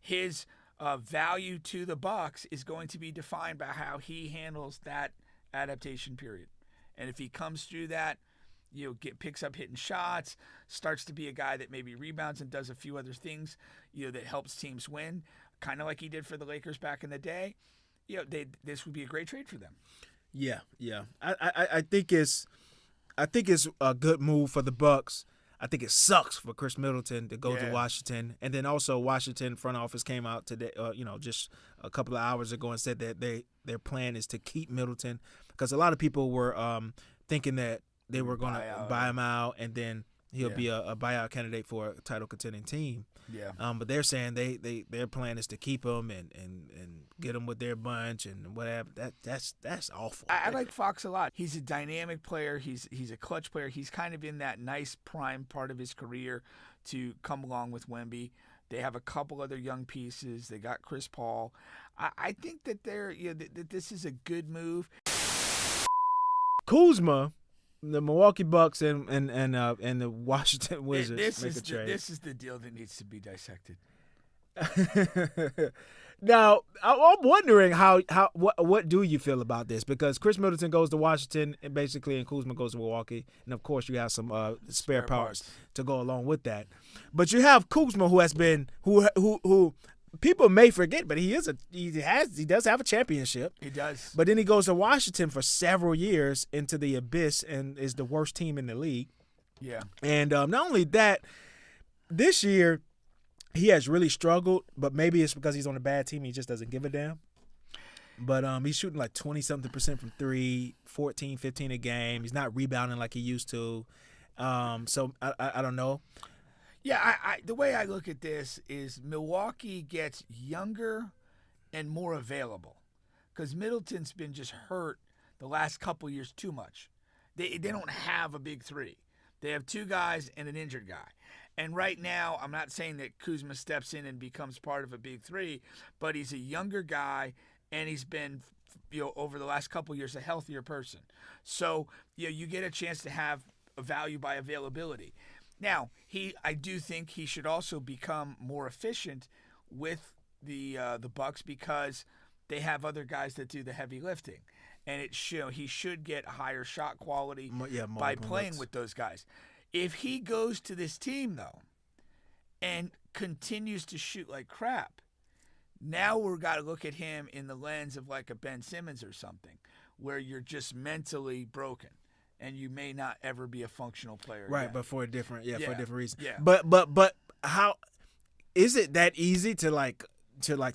his value to the Bucks is going to be defined by how he handles that adaptation period. And if he comes through that, picks up hitting shots, starts to be a guy that maybe rebounds and does a few other things, that helps teams win, kind of like he did for the Lakers back in the day. This would be a great trade for them. Yeah. I think it's a good move for the Bucks. I think it sucks for Chris Middleton to go to Washington, and then also Washington front office came out today, just a couple of hours ago, and said that their plan is to keep Middleton, because a lot of people were thinking that they were going to buy him out, and then he'll be a buyout candidate for a title contending team. Yeah. But they're saying their plan is to keep him and get him with their bunch and whatever. That's awful. I like Fox a lot. He's a dynamic player. He's a clutch player. He's kind of in that nice prime part of his career to come along with Wemby. They have a couple other young pieces. They got Chris Paul. I think that that this is a good move. Kuzma, the Milwaukee Bucks and the Washington Wizards make a trade. This is the deal that needs to be dissected. Now, I'm wondering what do you feel about this? Because Chris Middleton goes to Washington and Kuzma goes to Milwaukee, and of course you have some spare parts to go along with that. But you have Kuzma, who has been who people may forget, but he does have a championship. He does. But then he goes to Washington for several years into the abyss and is the worst team in the league. Yeah. And not only that, this year he has really struggled, but maybe it's because he's on a bad team. He just doesn't give a damn. But he's shooting like 20-something% from three, 14, 15 a game. He's not rebounding like he used to. So I don't know. Yeah, the way I look at this is Milwaukee gets younger and more available, because Middleton's been just hurt the last couple years too much. They don't have a big three. They have two guys and an injured guy. And right now, I'm not saying that Kuzma steps in and becomes part of a big three, but he's a younger guy, and he's been, over the last couple years, a healthier person. So, you get a chance to have a value by availability. Now, I do think he should also become more efficient with the Bucks, because they have other guys that do the heavy lifting, and he should get higher shot quality by playing with those guys. If he goes to this team though and continues to shoot like crap, now we've got to look at him in the lens of like a Ben Simmons or something, where you're just mentally broken. And you may not ever be a functional player. Right, again. but for a different reason. Yeah. But how is it that easy to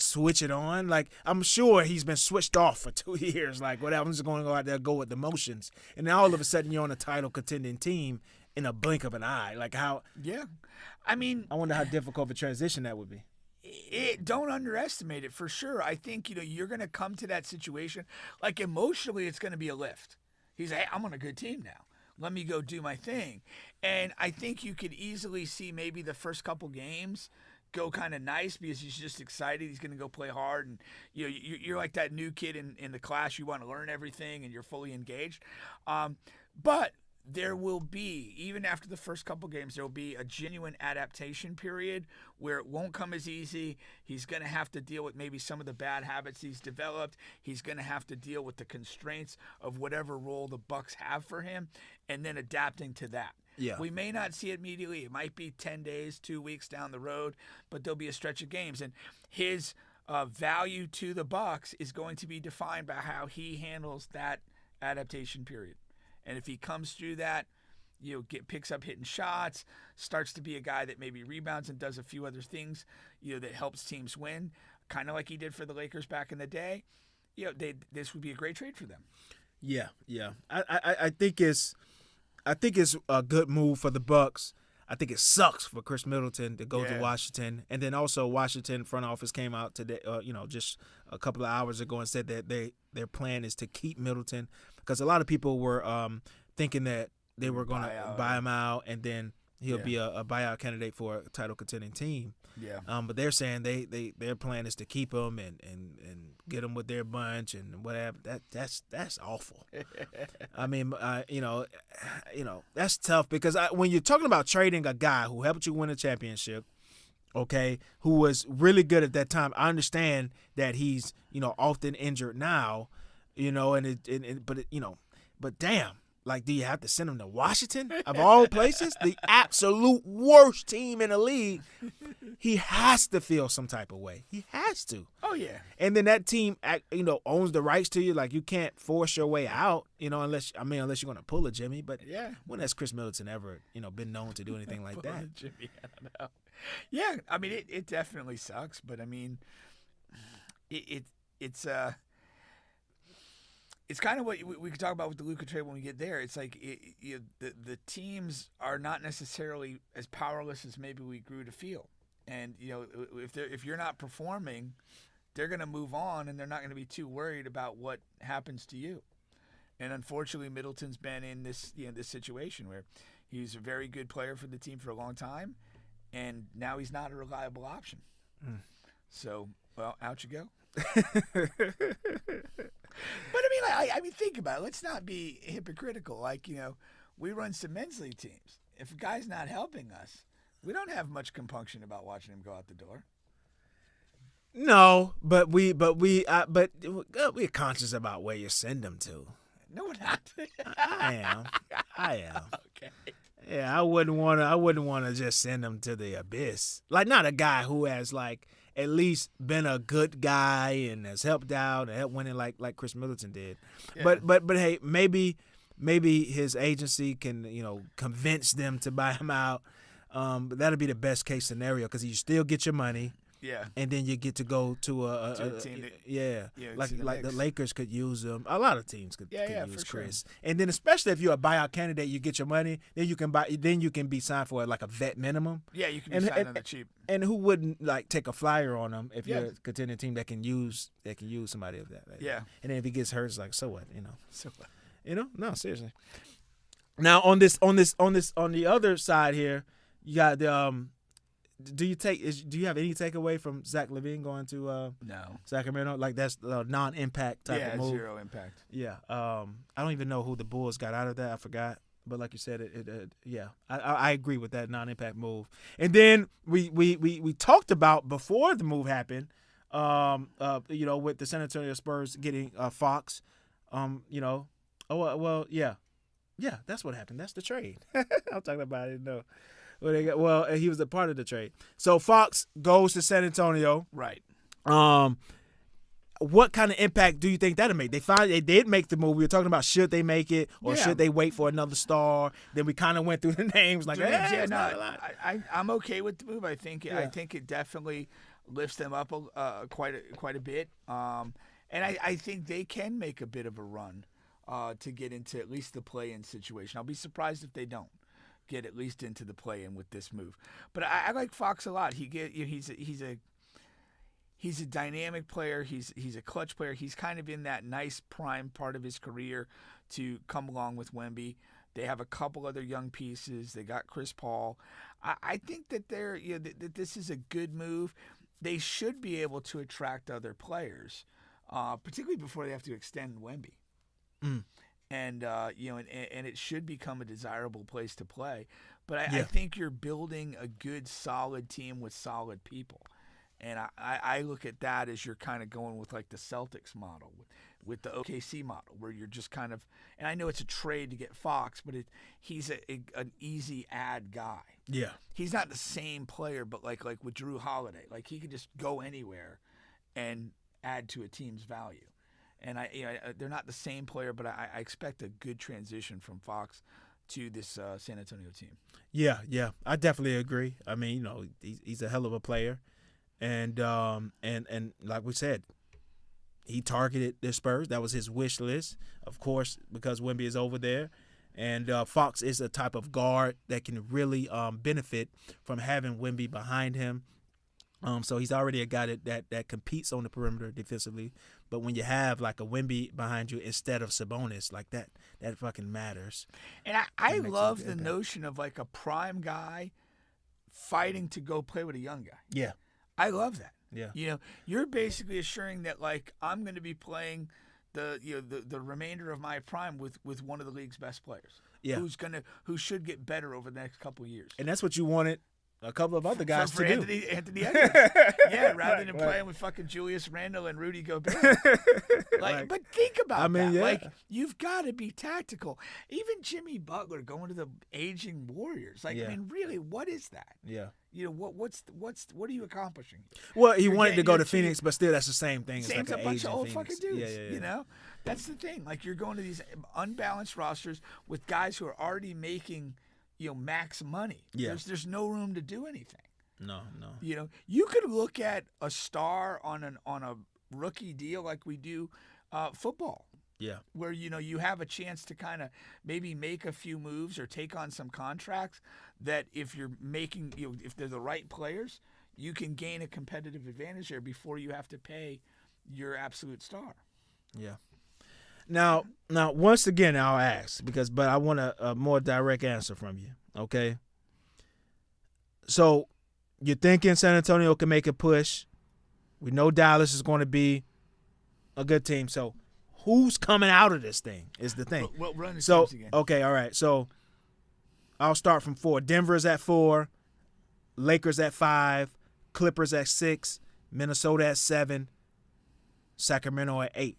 switch it on? Like, I'm sure he's been switched off for 2 years. Like, whatever, I'm just going to go out there and go with the motions. And then all of a sudden you're on a title contending team in a blink of an eye. Like, how? Yeah. I mean, I wonder how difficult of a transition that would be. Don't underestimate it, for sure. I think, you're going to come to that situation. Like, emotionally, it's going to be a lift. He's like, hey, I'm on a good team now. Let me go do my thing. And I think you could easily see maybe the first couple games go kind of nice, because he's just excited. He's going to go play hard. And you're like that new kid in the class. You want to learn everything, and you're fully engaged. But there will be, even after the first couple games, there will be a genuine adaptation period where it won't come as easy. He's going to have to deal with maybe some of the bad habits he's developed. He's going to have to deal with the constraints of whatever role the Bucks have for him, and then adapting to that. Yeah. We may not see it immediately. It might be 10 days, 2 weeks down the road, but there'll be a stretch of games. And his value to the Bucks is going to be defined by how he handles that adaptation period. And if he comes through that, picks up hitting shots, starts to be a guy that maybe rebounds and does a few other things, that helps teams win, kind of like he did for the Lakers back in the day, this would be a great trade for them. Yeah. I think it's a good move for the Bucks. I think it sucks for Chris Middleton to go to Washington, and then also Washington front office came out today, just a couple of hours ago, and said that their plan is to keep Middleton, because a lot of people were thinking that they were going to buy him out, and then he'll be a buyout candidate for a title contending team. Yeah. But they're saying their plan is to keep him and get him with their bunch and whatever. That's awful. I mean, that's tough, because when you're talking about trading a guy who helped you win a championship, okay, who was really good at that time. I understand that he's, often injured now, but damn, like, do you have to send him to Washington of all places, the absolute worst team in the league? He has to feel some type of way. He has to. Oh yeah. And then that team, owns the rights to you. Like, you can't force your way out, unless you're gonna pull a Jimmy. But yeah, when has Chris Middleton ever, been known to do anything like that? Jimmy, I don't know. Yeah, I mean it definitely sucks, but I mean it's kind of what we could talk about with the Luka trade when we get there. It's like the teams are not necessarily as powerless as maybe we grew to feel, and if you're not performing, they're going to move on, and they're not going to be too worried about what happens to you. And unfortunately, Middleton's been in this this situation where he's a very good player for the team for a long time, and now he's not a reliable option. So, well, out you go. But I mean, think about it. Let's not be hypocritical. Like, we run some men's league teams. If a guy's not helping us, we don't have much compunction about watching him go out the door. No, but we're conscious about where you send him to. No, we're not. I am. Okay. Yeah, I wouldn't want to just send him to the abyss. Like, not a guy who has, like, at least been a good guy and has helped out and helped winning like Chris Middleton did. Yeah. But hey, maybe his agency can convince them to buy him out. But that'll be the best case scenario because you still get your money. Yeah. And then you get to go to a team like the Lakers could use him. A lot of teams could use Chris. Sure. And then especially if you're a buyout candidate, you get your money. Then you can be signed for like a vet minimum. Yeah, you can be signed on the cheap. And who wouldn't like take a flyer on him if you're a contending team that can use somebody of that? Like, yeah. And then if he gets hurt, it's like, so what? So what? No, seriously. Now on the other side here, you got the Do you have any takeaway from Zach LaVine going to no Sacramento? Like, that's a non-impact type of move. Yeah, zero impact. Yeah. I don't even know who the Bulls got out of that. I forgot. But like you said, I agree with that non-impact move. And then we talked about before the move happened, with the San Antonio Spurs getting Fox, yeah, that's what happened. That's the trade. I'm talking about it. No. Well, he was a part of the trade. So Fox goes to San Antonio. Right. What kind of impact do you think that'll make? They did make the move. We were talking about should they make it or should they wait for another star? Then we kind of went through the names like, I'm okay with the move. I think it definitely lifts them up quite a bit. And I think they can make a bit of a run to get into at least the play-in situation. I'll be surprised if they don't get at least into the play-in with this move. But I like Fox a lot. He's a dynamic player. He's a clutch player. He's kind of in that nice prime part of his career to come along with Wemby. They have a couple other young pieces. They got Chris Paul. I think that that this is a good move. They should be able to attract other players, particularly before they have to extend Wemby. And and it should become a desirable place to play. But I think you're building a good, solid team with solid people. And I look at that as you're kind of going with like the Celtics model, with the OKC model, where you're just kind of, and I know it's a trade to get Fox, but he's an easy add guy. Yeah. He's not the same player, but like with Drew Holiday, like he could just go anywhere and add to a team's value. And they're not the same player, but I expect a good transition from Fox to this San Antonio team. Yeah, I definitely agree. I mean, he's a hell of a player. And like we said, he targeted the Spurs. That was his wish list, of course, because Wemby is over there. And Fox is a type of guard that can really benefit from having Wemby behind him. So he's already a guy that competes on the perimeter defensively. But when you have like a Wemby behind you instead of Sabonis, like that fucking matters. And I love the notion of like a prime guy fighting to go play with a young guy. Yeah. I love that. Yeah. You're basically assuring that like I'm going to be playing the remainder of my prime with one of the league's best players. Yeah. Who should get better over the next couple of years. And that's what you wanted a couple of other guys for to Anthony Edwards. Yeah, rather than playing with fucking Julius Randle and Rudy Gobert. But think about that. Yeah. Like, you've got to be tactical. Even Jimmy Butler going to the aging Warriors. Like, Yeah. I mean, really, what is that? Yeah. You know, what are you accomplishing? Well, he You're wanted to getting go your to team- Phoenix, but still, that's the same thing. It's Same's like a an bunch of aging old Phoenix. fucking dudes. Yeah. You know, that's the thing. Like, you're going to these unbalanced rosters with guys who are already making, max money. Yeah. There's no room to do anything. No. You know, you could look at a star on a rookie deal like we do football. Yeah. Where you have a chance to kind of maybe make a few moves or take on some contracts that if you're making if they're the right players, you can gain a competitive advantage there before you have to pay your absolute star. Yeah. Now, once again, I'll ask but I want a more direct answer from you. Okay. So, you're thinking San Antonio can make a push. We know Dallas is going to be a good team. So, who's coming out of this thing is the thing. Well, run the So, teams again. okay, all right. So, I'll start from 4. Denver's at 4, Lakers at 5, Clippers at 6, Minnesota at 7, Sacramento at 8.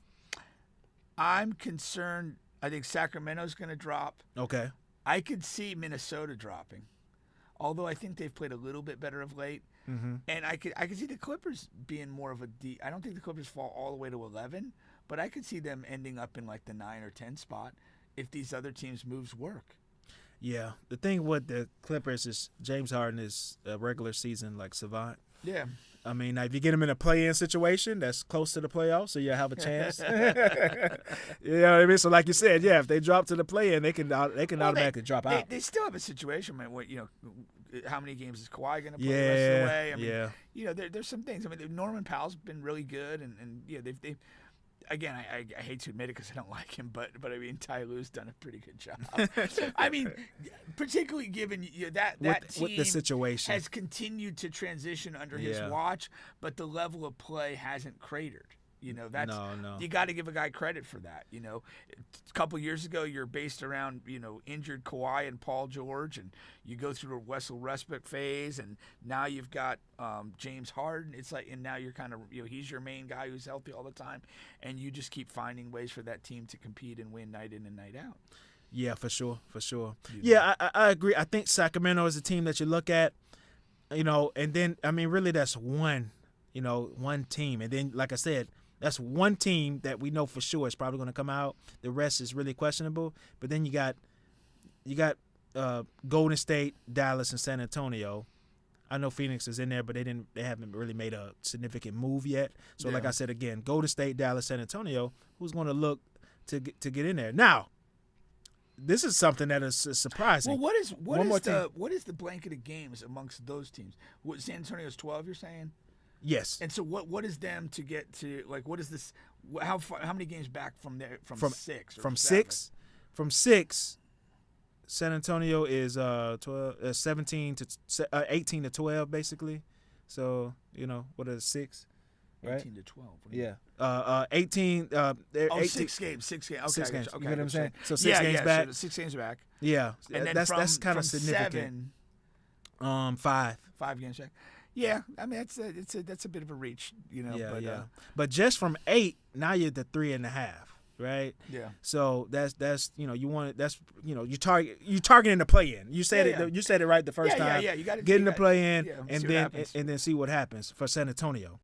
I'm concerned. I think Sacramento's going to drop. Okay. I could see Minnesota dropping, although I think they've played a little bit better of late. Mm-hmm. And I could see the Clippers being more of a D. I don't think the Clippers fall all the way to 11, but I could see them ending up in like the 9 or 10 spot if these other teams' moves work. Yeah. The thing with the Clippers is James Harden is a regular season like savant. Yeah. I mean, if you get him in a play-in situation that's close to the playoffs, so you have a chance. You know what I mean? So, like you said, yeah, if they drop to the play-in, they can automatically drop out. They still have a situation where how many games is Kawhi going to play the rest of the way? I mean, there's some things. I mean, Norman Powell's been really good, and they've again, I hate to admit it because I don't like him, but I mean, Ty Lue's done a pretty good job. I mean, particularly given that team with the situation has continued to transition under his watch, but the level of play hasn't cratered. That's no. You got to give a guy credit for that. A couple years ago, you're based around injured Kawhi and Paul George, and you go through a Wessel Westbrook phase, and now you've got James Harden. It's like, and now you're kind of he's your main guy who's healthy all the time, and you just keep finding ways for that team to compete and win night in and night out. Yeah, for sure. Yeah, I agree. I think Sacramento is a team that you look at, and then I mean, really, that's one team, and then like I said. That's one team that we know for sure is probably going to come out. The rest is really questionable. But then you got Golden State, Dallas, and San Antonio. I know Phoenix is in there, but they haven't really made a significant move yet. So like I said again, Golden State, Dallas, San Antonio. Who's going to look to get in there now? This is something that is surprising. Well, what is the blanket of games amongst those teams? San Antonio's 12. You're saying? Yes. And so what is them to get to, like, what is this, how many games back from there, from 6 or from 7? From 6, San Antonio is 17 to 18 to 12 basically. So, what is 6? Right? 18 to 12. 18 18, 6 games. 6 games. Okay. 6 games. Okay, you know what I'm saying? So 6 yeah, games back. So 6 games back. Yeah. And then that's kind of significant. 7, 5 games back. Yeah, I mean that's a bit of a reach, Yeah. But just from 8, now you're at the 3.5, right? Yeah. So that's you want it. That's you're targeting the play in. You said it. You said it right the first time. Yeah. You got to get in the play in, yeah, and then see what happens for San Antonio.